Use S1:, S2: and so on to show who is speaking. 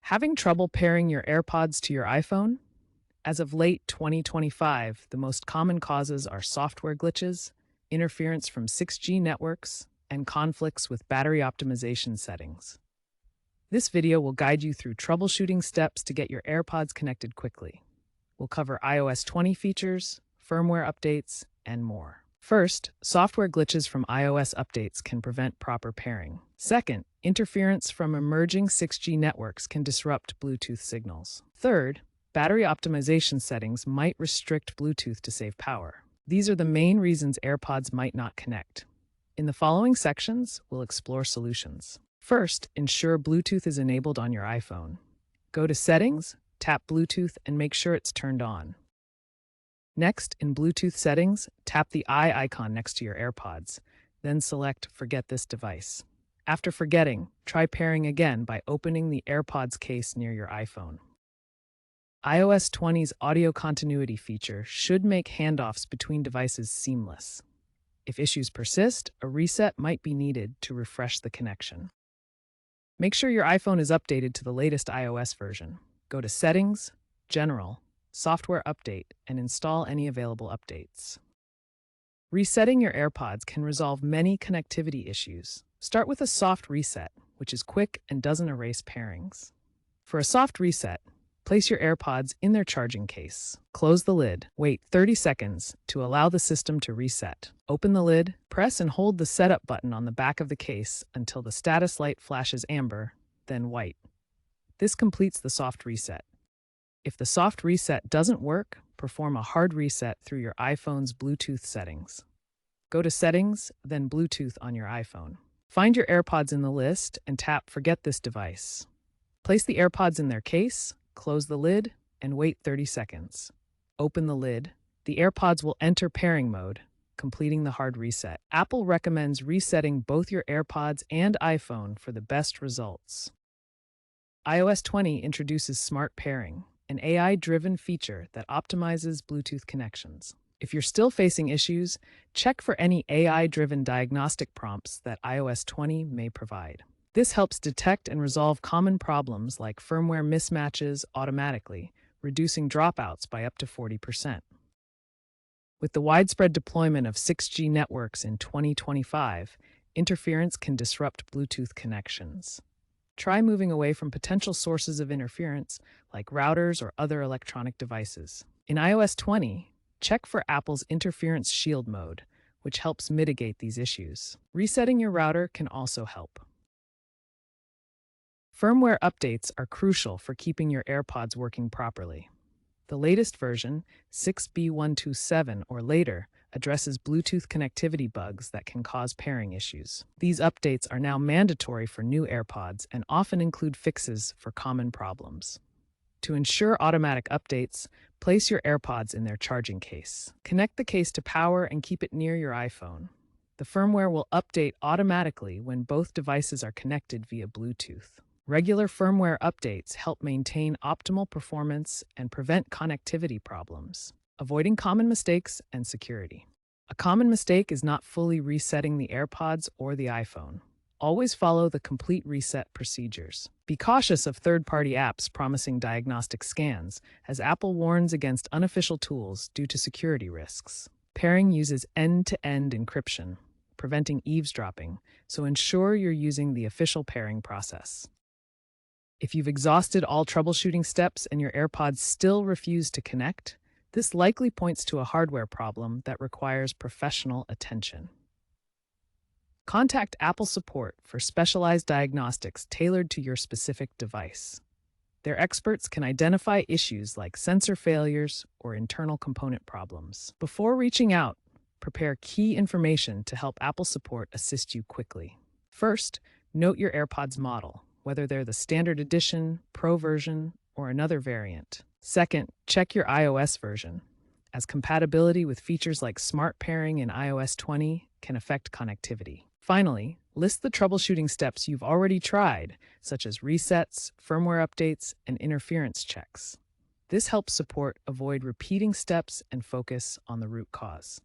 S1: Having trouble pairing your AirPods to your iPhone? As of late 2025, the most common causes are software glitches, interference from 6G networks, and conflicts with battery optimization settings. This video will guide you through troubleshooting steps to get your AirPods connected quickly. We'll cover iOS 20 features, firmware updates, and more. First, software glitches from iOS updates can prevent proper pairing. Second, interference from emerging 6G networks can disrupt Bluetooth signals. Third, battery optimization settings might restrict Bluetooth to save power. These are the main reasons AirPods might not connect. In the following sections, we'll explore solutions. First, ensure Bluetooth is enabled on your iPhone. Go to Settings, tap Bluetooth, and make sure it's turned on. Next, in Bluetooth settings, tap the eye icon next to your AirPods, then select Forget this device. After forgetting, try pairing again by opening the AirPods case near your iPhone. iOS 20's audio continuity feature should make handoffs between devices seamless. If issues persist, a reset might be needed to refresh the connection. Make sure your iPhone is updated to the latest iOS version. Go to Settings, General, Software Update, and install any available updates. Resetting your AirPods can resolve many connectivity issues. Start with a soft reset, which is quick and doesn't erase pairings. For a soft reset, place your AirPods in their charging case. Close the lid. Wait 30 seconds to allow the system to reset. Open the lid, press and hold the setup button on the back of the case until the status light flashes amber, then white. This completes the soft reset. If the soft reset doesn't work, perform a hard reset through your iPhone's Bluetooth settings. Go to Settings, then Bluetooth on your iPhone. Find your AirPods in the list and tap Forget this device. Place the AirPods in their case, close the lid, and wait 30 seconds. Open the lid. The AirPods will enter pairing mode, completing the hard reset. Apple recommends resetting both your AirPods and iPhone for the best results. iOS 20 introduces Smart Pairing, an AI-driven feature that optimizes Bluetooth connections. If you're still facing issues, check for any AI-driven diagnostic prompts that iOS 20 may provide. This helps detect and resolve common problems like firmware mismatches automatically, reducing dropouts by up to 40%. With the widespread deployment of 6G networks in 2025, interference can disrupt Bluetooth connections. Try moving away from potential sources of interference like routers or other electronic devices. In iOS 20, check for Apple's Interference Shield mode, which helps mitigate these issues. Resetting your router can also help. Firmware updates are crucial for keeping your AirPods working properly. The latest version, 6B127 or later, addresses Bluetooth connectivity bugs that can cause pairing issues. These updates are now mandatory for new AirPods and often include fixes for common problems. To ensure automatic updates, place your AirPods in their charging case. Connect the case to power and keep it near your iPhone. The firmware will update automatically when both devices are connected via Bluetooth. Regular firmware updates help maintain optimal performance and prevent connectivity problems, avoiding common mistakes and security. A common mistake is not fully resetting the AirPods or the iPhone. Always follow the complete reset procedures. Be cautious of third-party apps promising diagnostic scans, as Apple warns against unofficial tools due to security risks. Pairing uses end-to-end encryption, preventing eavesdropping, so ensure you're using the official pairing process. If you've exhausted all troubleshooting steps and your AirPods still refuse to connect, this likely points to a hardware problem that requires professional attention. Contact Apple support for specialized diagnostics tailored to your specific device. Their experts can identify issues like sensor failures or internal component problems. Before reaching out, prepare key information to help Apple support assist you quickly. First, note your AirPods model, whether they're the standard edition, Pro version, or another variant. Second, check your iOS version, as compatibility with features like Smart Pairing in iOS 20 can affect connectivity. Finally, list the troubleshooting steps you've already tried, such as resets, firmware updates, and interference checks. This helps support avoid repeating steps and focus on the root cause.